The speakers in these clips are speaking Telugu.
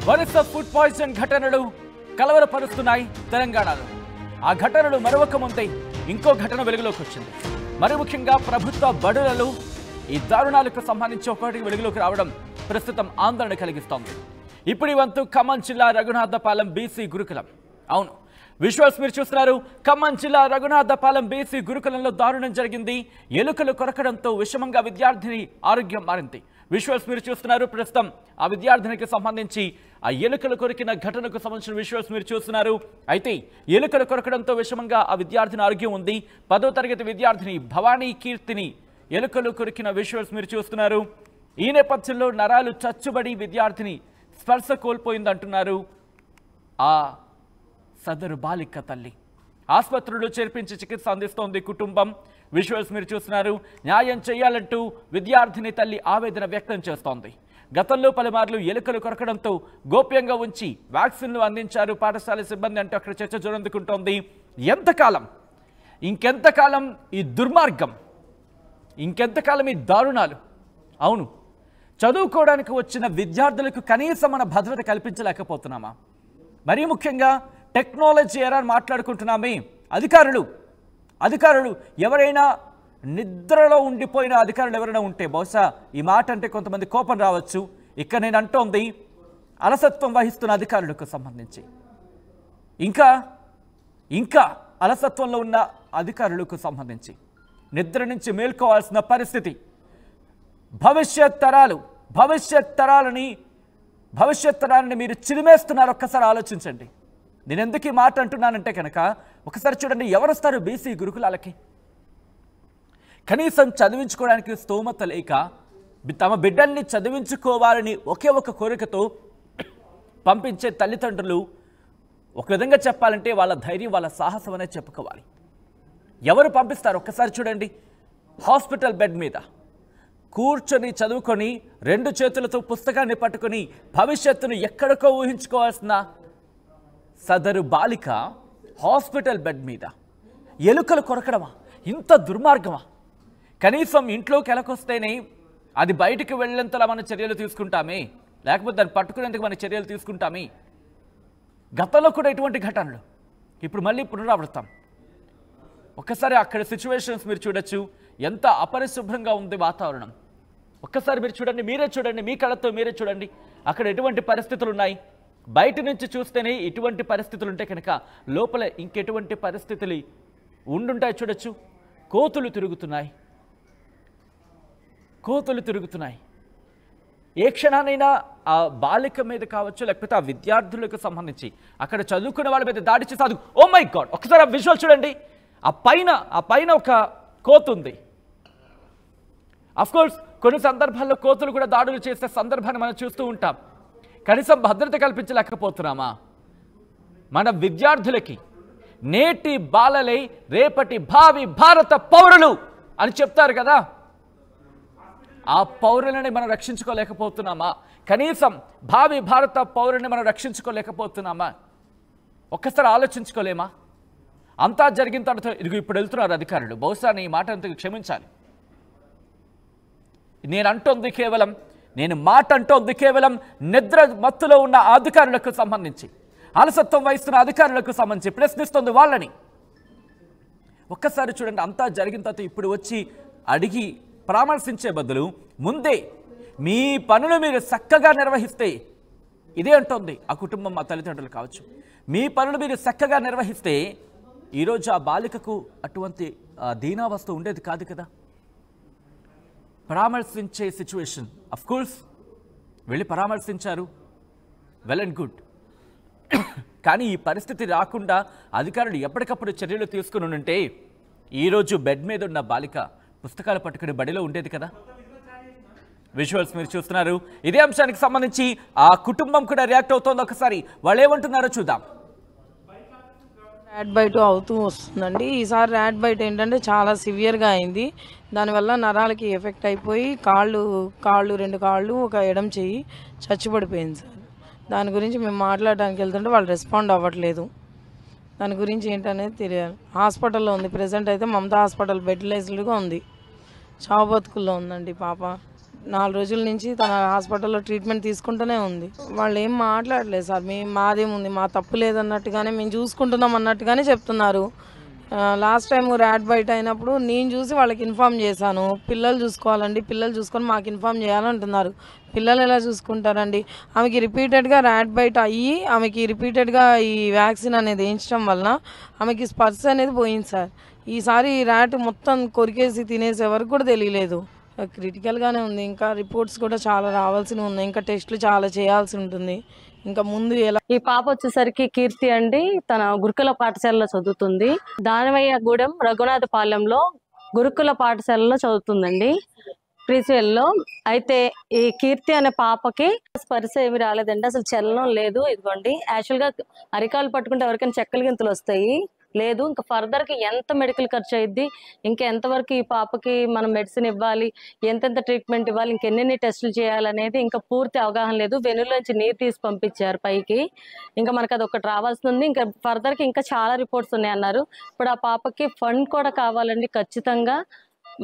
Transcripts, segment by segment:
వరుస ఫుడ్ పాయిజన్ ఘటనలు కలవరపరుస్తున్నాయి తెలంగాణలో. ఆ ఘటనలు మరొక ముందే ఇంకో ఘటన వెలుగులోకి వచ్చింది. మరి ముఖ్యంగా ప్రభుత్వ బడులలో ఈ దారుణాలకు సంబంధించి ఒకటి వెలుగులోకి రావడం ప్రస్తుతం ఆందోళన కలిగిస్తోంది. ఇప్పుడు ఈ వంతు ఖమ్మం జిల్లా రఘునాథపాలెం బీసీ గురుకులం. అవును, విజువల్స్ మీరు చూస్తున్నారు. ఖమ్మం జిల్లా రఘునాథపాలెం బీసీ గురుకులంలో దారుణం జరిగింది. ఎలుకలు కొరకడంతో విషమంగా విద్యార్థిని ఆరోగ్యం మారింది. విజువల్స్ మీరు చూస్తున్నారు. ప్రస్తుతం ఆ విద్యార్థినికి సంబంధించి ఆ ఎలుకలు కొరికిన ఘటనకు సంబంధించిన విజువల్స్ మీరు చూస్తున్నారు. అయితే ఎలుకలు కొరకడంతో విషమంగా ఆ విద్యార్థిని ఆరోగ్యం ఉంది. 10వ తరగతి విద్యార్థిని భవానీ కీర్తిని ఎలుకలు కొరికిన విజువల్స్ మీరు చూస్తున్నారు. ఈ నేపథ్యంలో నరాలు చచ్చుబడి విద్యార్థిని స్పర్శ కోల్పోయిందంటున్నారు ఆ సదరు బాలిక తల్లి. ఆసుపత్రిలో చేర్పించి చికిత్స అందిస్తోంది కుటుంబం. విజువల్స్ మీరు చూస్తున్నారు. న్యాయం చేయాలంటూ విద్యార్థిని తల్లి ఆవేదన వ్యక్తం చేస్తోంది. గతంలో పలుమార్లు ఎలుకలు కొరకడంతో గోప్యంగా ఉంచి వ్యాక్సిన్లు అందించారు పాఠశాల సిబ్బంది అంటూ అక్కడ చర్చ జోరందుకుంటోంది. ఇంకెంతకాలం ఈ దుర్మార్గం, ఇంకెంతకాలం ఈ దారుణాలు? అవును, చదువుకోవడానికి వచ్చిన విద్యార్థులకు కనీసం మన భద్రత కల్పించలేకపోతున్నామా? మరీ ముఖ్యంగా టెక్నాలజీ ఎరా మాట్లాడుకుంటున్నామే. అధికారులు ఎవరైనా నిద్రలో ఉండిపోయిన అధికారులు ఎవరైనా ఉంటే బహుశా ఈ మాట అంటే కొంతమంది కోపం రావచ్చు. ఇక్కడ నేను అంటోంది అలసత్వం వహిస్తున్న అధికారులకు సంబంధించి, ఇంకా అలసత్వంలో ఉన్న అధికారులకు సంబంధించి నిద్ర నుంచి మేల్కోవాల్సిన పరిస్థితి. భవిష్యత్ తరాలని మీరు చిరిమేస్తున్నారు. ఒక్కసారి ఆలోచించండి. నేను ఎందుకు ఈ మాట అంటున్నానంటే కనుక ఒకసారి చూడండి, ఎవరు వస్తారు బీసీ గురుకులాలకి? కనీసం చదివించుకోవడానికి స్తోమత లేక తమ బిడ్డల్ని చదివించుకోవాలని ఒకే ఒక కోరికతో పంపించే తల్లిదండ్రులు ఒక విధంగా చెప్పాలంటే వాళ్ళ ధైర్యం, వాళ్ళ సాహసం అనే చెప్పుకోవాలి. ఎవరు పంపిస్తారు? ఒక్కసారి చూడండి. హాస్పిటల్ బెడ్ మీద కూర్చొని చదువుకొని 2 చేతులతో పుస్తకాన్ని పట్టుకొని భవిష్యత్తును ఎక్కడికో ఊహించుకోవాల్సిన సదరు బాలిక హాస్పిటల్ బెడ్ మీద ఎలుకలు కొరకడమా? ఇంత దుర్మార్గమా? కనీసం ఇంట్లోకి ఎలకొస్తేనే అది బయటికి వెళ్ళేంతలా మనం చర్యలు తీసుకుంటామే, లేకపోతే దాన్ని పట్టుకునేందుకు మన చర్యలు తీసుకుంటామే. గతంలో కూడా ఇటువంటి ఘటనలు ఇప్పుడు మళ్ళీ పునరావృతం. ఒక్కసారి అక్కడ సిచ్యువేషన్స్ మీరు చూడొచ్చు. ఎంత అపరిశుభ్రంగా ఉంది వాతావరణం. ఒక్కసారి మీరు చూడండి, మీరే చూడండి, మీ కళ్ళతో మీరే చూడండి అక్కడ ఎటువంటి పరిస్థితులు ఉన్నాయి. బయట నుంచి చూస్తేనే ఇటువంటి పరిస్థితులు ఉంటే కనుక లోపల ఇంకెటువంటి పరిస్థితులు ఉండుంటాయి చూడొచ్చు. కోతులు తిరుగుతున్నాయి. ఏ క్షణానైనా ఆ బాలిక మీద కావచ్చు, లేకపోతే ఆ విద్యార్థులకు సంబంధించి అక్కడ చదువుకునే వాళ్ళ మీద దాడి చేసి ఓ మై గాడ్, ఒకసారి ఆ విజువల్ చూడండి. ఆ పైన ఒక కోతు ఉంది. అఫ్కోర్స్ కొన్ని సందర్భాల్లో కోతులు కూడా దాడులు చేసే సందర్భాన్ని మనం చూస్తూ ఉంటాం. కనీసం భద్రత కల్పించలేకపోతున్నామా? మన విద్యార్థులకి నేటి బాలలై రేపటి భావి భారత పౌరులు అని చెప్తారు కదా, ఆ పౌరులని మనం రక్షించుకోలేకపోతున్నామా? కనీసం భావి భారత పౌరుని మనం రక్షించుకోలేకపోతున్నామా? ఒక్కసారి ఆలోచించుకోలేమా? అంతా జరిగిన తర్వాత ఇప్పుడు వెళ్తున్నారు అధికారులు. బహుశా నీ మాట అంతకు క్షమించాలి. నేను మాట అంటోంది కేవలం నిద్ర మత్తులో ఉన్న అధికారులకు సంబంధించి, అలసత్వం వహిస్తున్న అధికారులకు సంబంధించి ప్రశ్నిస్తుంది వాళ్ళని. ఒక్కసారి చూడండి, అంతా జరిగిన తర్వాత ఇప్పుడు వచ్చి అడిగి పరామర్శించే బదులు ముందే మీ పనులు మీరు చక్కగా నిర్వహిస్తే, ఇదే అంటోంది ఆ కుటుంబం, ఆ తల్లిదండ్రులు కావచ్చు, మీ పనులు మీరు చక్కగా నిర్వహిస్తే ఈరోజు ఆ బాలికకు అటువంటి దీనావస్థ ఉండేది కాదు కదా. పరామర్శించే సిచ్యువేషన్, అఫ్కోర్స్ వెళ్ళి పరామర్శించారు, వెల్ అండ్ గుడ్. కానీ ఈ పరిస్థితి రాకుండా అధికారులు ఎప్పటికప్పుడు చర్యలు తీసుకుని ఉంటే ఈరోజు బెడ్ మీద ఉన్న బాలిక పుస్తకాలు పట్టుకుని బడిలో ఉండేది కదా. విజువల్స్ మీరు చూస్తున్నారు. ఇదే అంశానికి సంబంధించి ఆ కుటుంబం కూడా రియాక్ట్ అవుతోంది. ఒకసారి వాళ్ళు ఏమంటున్నారో చూద్దాం. ర్యాట్ బైట్ అవుతూ వస్తుందండి. ఈసారి ర్యాట్ బైట్ ఏంటంటే చాలా సివియర్గా అయింది. దానివల్ల నరాలకి ఎఫెక్ట్ అయిపోయి కాళ్ళు 2 కాళ్ళు ఒక ఎడం చెయ్యి చచ్చిపడిపోయింది సార్. దాని గురించి మేము మాట్లాడడానికి వెళ్తుంటే వాళ్ళు రెస్పాండ్ అవ్వట్లేదు. దాని గురించి ఏంటనేది తెలియాలి. హాస్పిటల్లో ఉంది, ప్రెజెంట్ అయితే మమతా హాస్పిటల్ బెడ్లెస్లుగా ఉంది. చావు బతుకుల్లో ఉందండి పాప. 4 రోజుల నుంచి తన హాస్పిటల్లో ట్రీట్మెంట్ తీసుకుంటూనే ఉంది. వాళ్ళు ఏం మాట్లాడలేదు సార్. మాదేముంది, మా తప్పు లేదన్నట్టుగానే మేము చూసుకుంటున్నాం అన్నట్టుగానే చెప్తున్నారు. లాస్ట్ టైం ర్యాట్ బైట్ అయినప్పుడు నేను చూసి వాళ్ళకి ఇన్ఫామ్ చేశాను. పిల్లలు చూసుకోవాలండి, పిల్లలు చూసుకొని మాకు ఇన్ఫామ్ చేయాలంటున్నారు. పిల్లలు ఎలా చూసుకుంటారండి? ఆమెకి రిపీటెడ్గా ర్యాట్ బైట్ అయ్యి ఆమెకి రిపీటెడ్గా ఈ వ్యాక్సిన్ అనేది వేయించడం వలన ఆమెకి స్పర్శ అనేది పోయింది సార్. ఈసారి ర్యాట్ మొత్తం కొరికేసి తినేసే వరకు కూడా తెలియలేదు. క్రిటికల్గానే ఉంది. ఇంకా రిపోర్ట్స్ కూడా చాలా రావాల్సి ఉన్నాయి. ఇంకా టెస్టులు చాలా చేయాల్సి ఉంటుంది. ఇంకా ముందు ఎలా ఈ పాప వచ్చేసరికి కీర్తి అండి, తన గురుకుల పాఠశాలలో చదువుతుంది. దానవయ్యగూడెం రఘునాథపాలెంలో గురుకుల పాఠశాలలో చదువుతుందండి, ప్రీస్వెల్లో. అయితే ఈ కీర్తి అనే పాపకి స్పర్శ ఏమి రాలేదండి, అసలు చలనం లేదు. ఇదిగోండి, యాక్చువల్గా అరికాలు పట్టుకుంటే ఎవరికైనా చెక్కల గింతలు వస్తాయి, లేదు. ఇంకా ఫర్దర్కి ఎంత మెడికల్ ఖర్చు అయ్యిద్ది, ఇంకా ఎంతవరకు ఈ పాపకి మనం మెడిసిన్ ఇవ్వాలి, ఎంతెంత ట్రీట్మెంట్ ఇవ్వాలి, ఇంకెన్ని టెస్టులు చేయాలనేది ఇంకా పూర్తి అవగాహన లేదు. వెనులోంచి నీరు తీసి పంపించారు పైకి. ఇంకా మనకు అది ఒకటి రావాల్సి ఉంది. ఇంకా ఫర్దర్కి ఇంకా చాలా రిపోర్ట్స్ ఉన్నాయన్నారు. ఇప్పుడు ఆ పాపకి ఫండ్ కూడా కావాలండి ఖచ్చితంగా.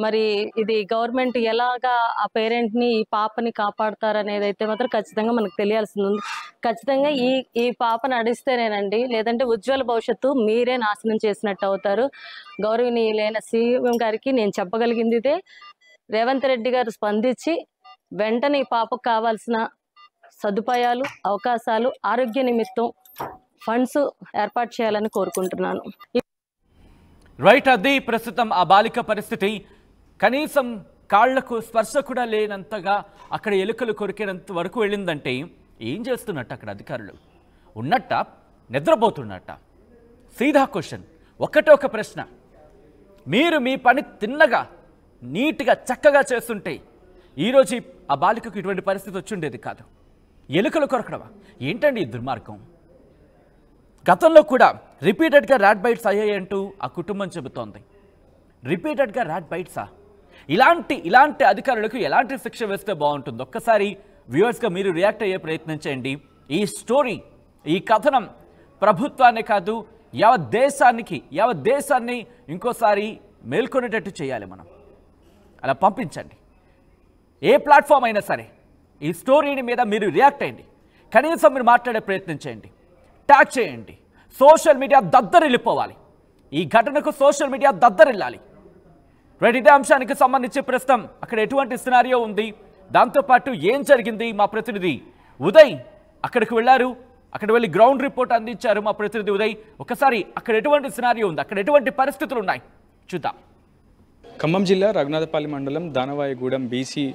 మరి ఇది గవర్నమెంట్ ఎలాగా ఆ పేరెంట్ని, ఈ పాపని కాపాడుతారనేది అయితే మాత్రం ఖచ్చితంగా మనకు తెలియాల్సింది ఉంది. ఖచ్చితంగా ఈ పాపను అడిస్తేనేనండి, లేదంటే ఉజ్వల భవిష్యత్తు మీరే నాశనం చేసినట్టు అవుతారు. గౌరవనీయులైన సీఎం గారికి నేను చెప్పగలిగింది ఇదే. రేవంత్ రెడ్డి గారు స్పందించి వెంటనే ఈ పాపకు కావాల్సిన సదుపాయాలు, అవకాశాలు, ఆరోగ్య నిమిత్తం ఫండ్స్ ఏర్పాటు చేయాలని కోరుకుంటున్నాను. రైట్, అది ప్రస్తుతం ఆ బాలిక పరిస్థితి. కనీసం కాళ్లకు స్పర్శ కూడా లేనంతగా అక్కడ ఎలుకలు కొరికేంత వరకు వెళ్ళిందంటే ఏం చేస్తున్నట్టు అక్కడ అధికారులు? ఉన్నట్ట, నిద్రపోతున్నట్ట? సీదా క్వశ్చన్, ఒకటే ఒక ప్రశ్న. మీరు మీ పని తిన్నగా నీట్గా చక్కగా చేస్తుంటే ఈరోజు ఆ బాలికకు ఇటువంటి పరిస్థితి వచ్చుండేది కాదు. ఎలుకలు కొరకడమా? ఏంటండి ఈ దుర్మార్గం? గతంలో కూడా రిపీటెడ్గా ర్యాట్ బైట్స్ అయ్యాయంటూ ఆ కుటుంబం చెబుతోంది. రిపీటెడ్గా ర్యాట్ బైట్సా? ఇలాంటి అధికారులకు ఎలాంటి శిక్ష వేస్తే బాగుంటుంది? ఒక్కసారి వ్యూవర్స్గా మీరు రియాక్ట్ అయ్యే ప్రయత్నం చేయండి. ఈ స్టోరీ, ఈ కథనం ప్రభుత్వాన్ని కాదు, యావత్ దేశాన్ని ఇంకోసారి మేల్కొనేటట్టు చేయాలి మనం. అలా పంపించండి. ఏ ప్లాట్ఫామ్ అయినా సరే ఈ స్టోరీని మీద మీరు రియాక్ట్ అయ్యండి. కనీసం మీరు మాట్లాడే ప్రయత్నం చేయండి, ట్యాగ్ చేయండి. సోషల్ మీడియా దద్దరిల్లిపోవాలి. ఈ ఘటనకు సోషల్ మీడియా దద్దరిల్లాలి. రైట్, ఇదే అంశానికి సంబంధించి ప్రస్తుతం అక్కడ ఎటువంటి సినారియో ఉంది, దాంతోపాటు ఏం జరిగింది, మా ప్రతినిధి ఉదయ్ అక్కడికి వెళ్ళారు. అక్కడ వెళ్ళి గ్రౌండ్ రిపోర్ట్ అందించారు మా ప్రతినిధి ఉదయ్. ఒకసారి అక్కడ ఎటువంటి సినారియో ఉంది, అక్కడ ఎటువంటి పరిస్థితులు ఉన్నాయి చూద్దాం. ఖమ్మం జిల్లా రఘునాథపల్లి మండలం దానవాయగూడెం బీసీ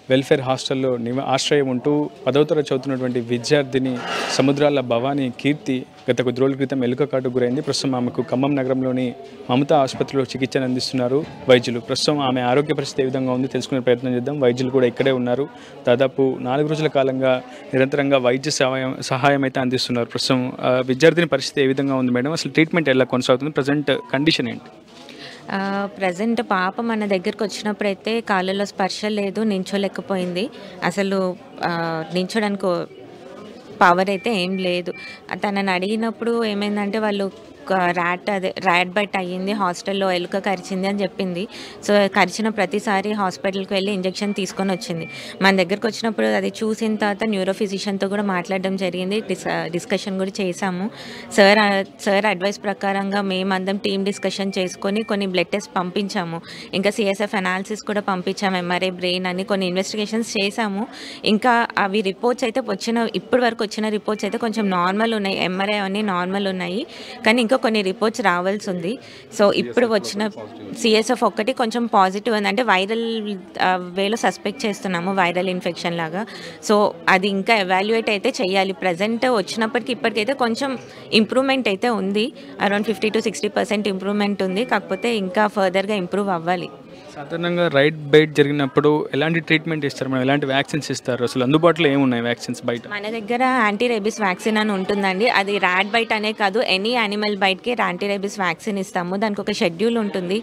వెల్ఫేర్ హాస్టల్లో ఆశ్రయం ఉంటూ 10వ తరగతి చదువుతున్నటువంటి విద్యార్థిని సముద్రాల భవానీ కీర్తి గత కొద్ది రోజుల క్రితం ఎలుక కాటుకు గురైంది. ప్రస్తుతం ఆమెకు ఖమ్మం నగరంలోని మమతా ఆసుపత్రిలో చికిత్సను అందిస్తున్నారు వైద్యులు. ప్రస్తుతం ఆమె ఆరోగ్య పరిస్థితి ఏ విధంగా ఉంది తెలుసుకునే ప్రయత్నం చేద్దాం. వైద్యులు కూడా ఇక్కడే ఉన్నారు. దాదాపు 4 రోజుల కాలంగా నిరంతరంగా వైద్య సహాయం అయితే అందిస్తున్నారు. ప్రస్తుతం విద్యార్థిని పరిస్థితి ఏ విధంగా ఉంది మేడం? అసలు ట్రీట్మెంట్ ఎలా కొనసాగుతుంది? ప్రజెంట్ కండిషన్ ఏంటి? ప్రజెంట్ పాప మన దగ్గరకు వచ్చినప్పుడైతే కాళ్ళలో స్పర్శ లేదు, నించోలేకపోయింది. అసలు నించోడానికి పవర్ అయితే ఏం లేదు. తనని అడిగినప్పుడు ఏమైందంటే వాళ్ళు ర్యాట్ బైట్ అయ్యింది, హాస్టల్లో ఎలుక కరిచింది అని చెప్పింది. సో కరిచిన ప్రతిసారి హాస్పిటల్కి వెళ్ళి ఇంజెక్షన్ తీసుకొని వచ్చింది. మన దగ్గరకు వచ్చినప్పుడు అది చూసిన తర్వాత న్యూరో ఫిజిషియన్తో కూడా మాట్లాడడం జరిగింది, డిస్కషన్ కూడా చేశాము. సార్ అడ్వైస్ ప్రకారంగా మేమందరం టీమ్ డిస్కషన్ చేసుకొని కొన్ని బ్లడ్ టెస్ట్ పంపించాము. ఇంకా సిఎస్ఎఫ్ అనాలిసిస్ కూడా పంపించాము, ఎంఆర్ఐ బ్రెయిన్ అని కొన్ని ఇన్వెస్టిగేషన్స్ చేశాము. ఇంకా అవి రిపోర్ట్స్ అయితే ఇప్పటి వరకు వచ్చిన రిపోర్ట్స్ అయితే కొంచెం నార్మల్ ఉన్నాయి, ఎంఆర్ఐ అన్నీ నార్మల్ ఉన్నాయి. కానీ ఇంకా కొన్ని రిపోర్ట్స్ రావాల్సి ఉంది. సో ఇప్పుడు వచ్చిన సిఎస్ఎఫ్ ఒక్కటి కొంచెం పాజిటివ్ ఉంది, అంటే వైరల్ వేలో సస్పెక్ట్ చేస్తున్నాము, వైరల్ ఇన్ఫెక్షన్ లాగా. సో అది ఇంకా ఎవాల్యుయేట్ అయితే చేయాలి. ప్రజెంట్ వచ్చినప్పటికీ ఇప్పటికైతే కొంచెం ఇంప్రూవ్మెంట్ అయితే ఉంది, అరౌండ్ 50 to 60% ఇంప్రూవ్మెంట్ ఉంది. కాకపోతే ఇంకా ఫర్దర్గా ఇంప్రూవ్ అవ్వాలి. సాధారణంగా రైట్ బైట్ జరిగినప్పుడు ఎలాంటి ట్రీట్మెంట్ ఇస్తారు మనం? ఎలాంటి వ్యాక్సిన్స్ ఇస్తారు? అసలు అందుబాటులో ఏమున్నాయి వ్యాక్సిన్స్ బయట? మన దగ్గర యాంటీ రేబిస్ వ్యాక్సిన్ అని ఉంటుందండి. అది ర్యాట్ బైట్ అనే కాదు, ఎనీ యానిమల్ బైట్కి యాంటీ రేబిస్ వ్యాక్సిన్ ఇస్తాము. దానికి ఒక షెడ్యూల్ ఉంటుంది,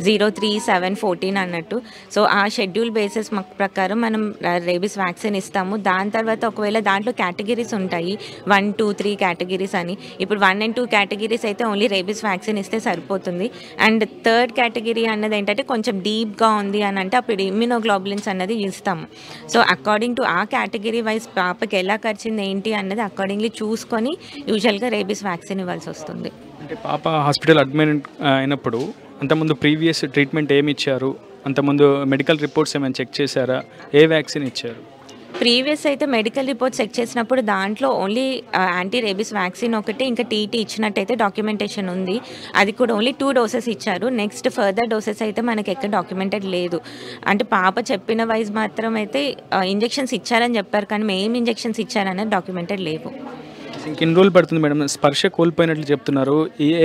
0, 3, 7, 14 అన్నట్టు. సో ఆ షెడ్యూల్ బేసిస్ ప్రకారం మనం రేబిస్ వ్యాక్సిన్ ఇస్తాము. దాని తర్వాత ఒకవేళ దాంట్లో కేటగిరీస్ ఉంటాయి, 1, 2, 3 కేటగిరీస్ అని. ఇప్పుడు 1 and 2 కేటగిరీస్ అయితే ఓన్లీ రేబిస్ వ్యాక్సిన్ ఇస్తే సరిపోతుంది. అండ్ 3rd కేటగిరీ అన్నది ఏంటంటే కొంచెం డీప్ వీక్గా ఉంది అని అంటే అప్పుడు ఇమ్యూనోగ్లోబులిన్స్ అన్నది ఇస్తాము. సో అకార్డింగ్ టు ఆ కేటగిరీ వైజ్ పాపకి ఎలా కరిచింది ఏంటి అన్నది అకార్డింగ్లీ చూసుకొని యూజువల్గా రేబీస్ వ్యాక్సిన్ ఇవ్వాల్సి వస్తుంది. అంటే పాప హాస్పిటల్ అడ్మిట్ అయినప్పుడు అంతకుముందు ప్రీవియస్ ట్రీట్మెంట్ ఏమి ఇచ్చారు, అంతకుముందు మెడికల్ రిపోర్ట్స్ ఏమైనా చెక్ చేశారా, ఏ వ్యాక్సిన్ ఇచ్చారు? ప్రీవియస్ అయితే మెడికల్ రిపోర్ట్స్ చెక్ చేసినప్పుడు దాంట్లో ఓన్లీ యాంటీ రేబీస్ వ్యాక్సిన్ ఒకటి, ఇంకా టీటీ ఇచ్చినట్టయితే డాక్యుమెంటేషన్ ఉంది. అది కూడా ఓన్లీ 2 డోసెస్ ఇచ్చారు. నెక్స్ట్ ఫర్దర్ డోసెస్ అయితే మనకి ఎక్కడ డాక్యుమెంటెడ్ లేదు. అంటే పాప చెప్పిన వైజ్ మాత్రం అయితే ఇంజెక్షన్స్ ఇచ్చారని చెప్పారు, కానీ మేము ఇంజెక్షన్స్ ఇచ్చారనేది డాక్యుమెంటెడ్ లేవు. ఇంకెన్ని రోజులు పడుతుంది మేడం? స్పర్శ కోల్పోయినట్లు చెప్తున్నారు.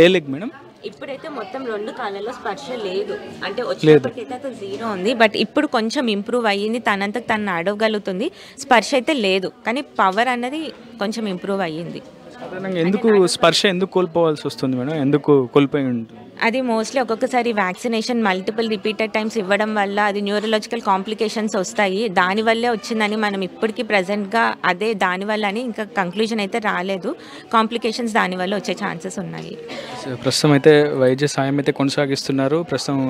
ఏ లెగ్ మేడం? ఇప్పుడైతే మొత్తం 2 కాళ్ళలో స్పర్శ లేదు, అంటే వచ్చేప్పటికైతే అతను 0 ఉంది. బట్ ఇప్పుడు కొంచెం ఇంప్రూవ్ అయ్యింది, తనంతకు తను నడవగలుగుతుంది. స్పర్శ అయితే లేదు, కానీ పవర్ అన్నది కొంచెం ఇంప్రూవ్ అయ్యింది. సాధారణంగా స్పర్శ ఎందుకు కోల్పోవాల్సి వస్తుంది మేడం? ఎందుకు కోల్పోయి ఉంటుంది? అది మోస్ట్లీ ఒక్కొక్కసారి వ్యాక్సినేషన్ రిపీటెడ్ టైమ్స్ ఇవ్వడం వల్ల అది న్యూరలాజికల్ కాంప్లికేషన్స్ వస్తాయి. దానివల్లే వచ్చిందని మనం ఇప్పటికీ ప్రజెంట్గా అదే దానివల్ల అని ఇంకా కంక్లూజన్ అయితే రాలేదు. కాంప్లికేషన్స్ దానివల్ల వచ్చే ఛాన్సెస్ ఉన్నాయి. ప్రస్తుతం అయితే వైద్య సాయం అయితే కొనసాగిస్తున్నారు. ప్రస్తుతం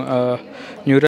న్యూరో